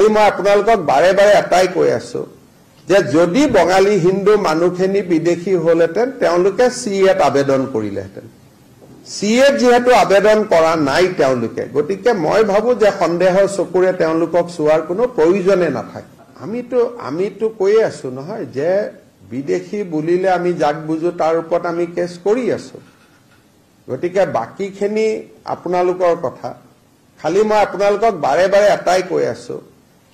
খালি মই আপোনালোকক বাৰে বাৰে এটাই কৈ আছো যে যদি বঙালী হিন্দু মানুহখিনি বিদেশী হলহেঁতেন তেওঁলোকে সিএত আবেদন কৰিলেহেঁতেন সিএত যেহেতু আবেদন কৰা নাই তেওঁলোকে গতিকে মই ভাবো যে সন্দেহৰ চকুৰে তেওঁলোকক চোৱাৰ কোনো প্ৰয়োজনে নাথাকে আমিতো কৈ আছো নহয় যে বিদেশী বুলিলে আমি যাক বুজো তাৰ ওপৰত আমি কেছ কৰি আছো গতিকে বাকিখিনি আপোনালোকৰ কথা খালি মই আপোনালোকক বাৰে বাৰে এটাই কৈ আছো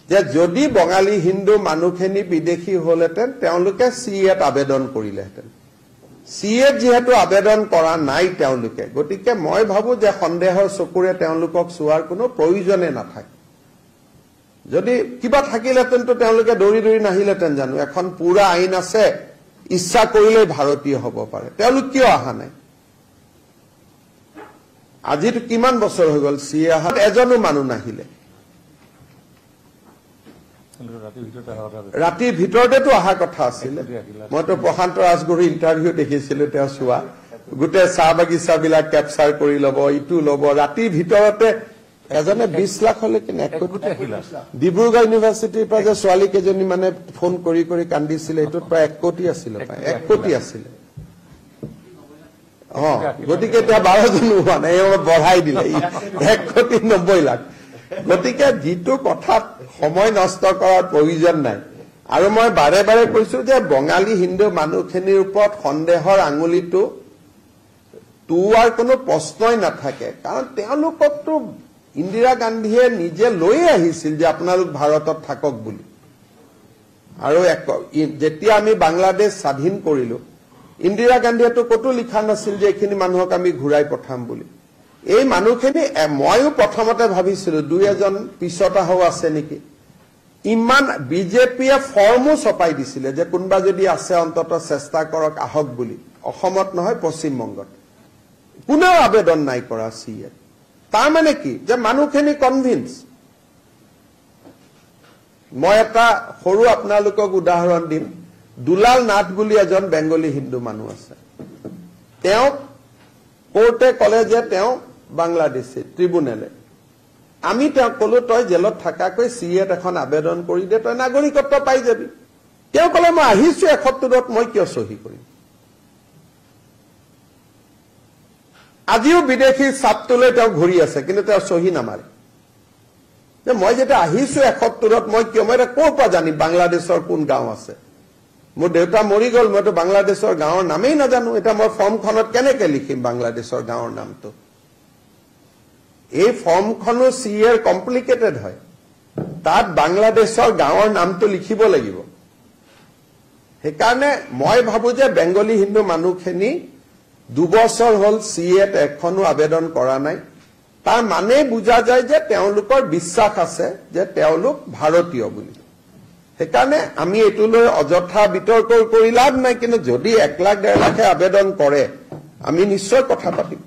যে যদি বঙালী হিন্দু মানুহখিনি বিদেশী হলহেঁতেন তেওঁলোকে সিএত আবেদন কৰিলেহেঁতেন সিএত যেহেতু আবেদন কৰা নাই তেওঁলোকে গতিকে মই ভাবো যে সন্দেহৰ চকুৰে তেওঁলোকক চোৱাৰ কোনো প্ৰয়োজনে নাথাকে যদি কিবা থাকিলেহেঁতেন তো তেওঁলোকে দৌৰি দৌৰি নাহিলেহেঁতেন জানো এখন পুৰা আইন আছে ইচ্ছা কৰিলে ভাৰতীয় হ'ব পাৰে তেওঁলোক কিয় অহা নাই আজিতো কিমান বছৰ হৈ গ'ল সিএ অহাত এজনো মানুহ নাহিলে ৰাতিৰ ভিতৰতেতো অহা কথা আছিলে মইতো প্ৰশান্ত ৰাজগুৰুৰ ইণ্টাৰভিউ দেখিছিলো তেওঁ চোৱা গোটেই চাহ বাগিচাবিলাক কেপচাৰ কৰি ল'ব ইটো ল'ব ৰাতিৰ ভিতৰতে এজনে 20 লাখ হলে কিনে ডিব্ৰুগড় ইউনিভাৰ্চিটিৰ পৰা যে ছোৱালী কেইজনী মানে ফোন কৰি কৰি কান্দিছিলে এইটোত প্ৰায় 1 কোটি আছিলে 1 কোটি আছিলে গতিকে এতিয়া 12 জন হোৱা নাই বঢ়াই দিলে 1 কোটি 90 লাখ গতিকে যিটো কথাত সময় নষ্ট কৰাৰ প্ৰয়োজন নাই আৰু মই বাৰে বাৰে কৈছো যে বঙালী হিন্দু মানুহখিনিৰ ওপৰত সন্দেহৰ আঙুলিটো তোৱাৰ কোনো প্ৰশ্নই নাথাকে কাৰণ তেওঁলোককতো ইন্দিৰা গান্ধীয়ে নিজে লৈ আহিছিল যে আপোনালোক ভাৰতত থাকক বুলি আৰু যেতিয়া আমি বাংলাদেশ স্বাধীন কৰিলো ইন্দিৰা গান্ধীয়েতো কতো লিখা নাছিল যে এইখিনি মানুহক আমি ঘূৰাই পঠাম বুলি এই মানুহখিনি মইও প্ৰথমতে ভাবিছিলো দুই এজন পিছত আহো আছে নেকি ইমান বিজেপিয়ে ফৰ্মো ছপাই দিছিলে যে কোনবা যদি আছে অন্তত চেষ্টা কৰক আহক বুলি অসমত নহয় পশ্চিম বংগত কোনেও আবেদন নাই কৰা সিএ তাৰ মানে কি যে মানুহখিনি কনভিন্স মই এটা সৰু আপোনালোকক উদাহৰণ দিম দুলাল নাথ বুলি এজন বেংগলী হিন্দু মানুহ আছে তেওঁ কোৰ্টে কলে যে তেওঁ বাংলাদেশী ট্ৰিব্যুনেলে আমি তেওঁ কলো তই জেলত থাকাকৈ সিএত এখন আবেদন কৰি দে তই নাগৰিকত্ব পাই যাবি তেওঁ কলে মই আহিছো ৭১ত মই কিয় সহি কৰিম আজিও বিদেশী চাপটোলৈ তেওঁ ঘূৰি আছে কিন্তু তেওঁ সহি নামাৰে যে মই যেটা আহিছো ৭১ত মই কিয় মই ক'ৰ পৰা জানি বাংলাদেশৰ কোন গাঁও আছে মোৰ দেউতা মৰি গ'ল মইতো বাংলাদেশৰ গাঁৱৰ নামেই নাজানো এটা মই ফৰ্মখনত কেনেকৈ লিখিম বাংলাদেশৰ গাঁৱৰ নামটো এই ফৰ্মখনো সিএৰ কমপ্লিকেটেড হয় তাত বাংলাদেশৰ গাঁৱৰ নামটো লিখিব লাগিব সেইকাৰণে মই ভাবো যে বেংগলী হিন্দু মানুহখিনি 2 বছৰ হল সিএত এখনো আবেদন কৰা নাই তাৰ মানে বুজা যায় যে তেওঁলোকৰ বিশ্বাস আছে যে তেওঁলোক ভাৰতীয় বুলি সেইকাৰণে আমি এটোলৈ অযথা বিতৰ্ক কৰি লাভ নাই কিন্তু যদি 1 লাখ 1.5 লাখে আবেদন কৰে আমি নিশ্চয় কথা পাতিম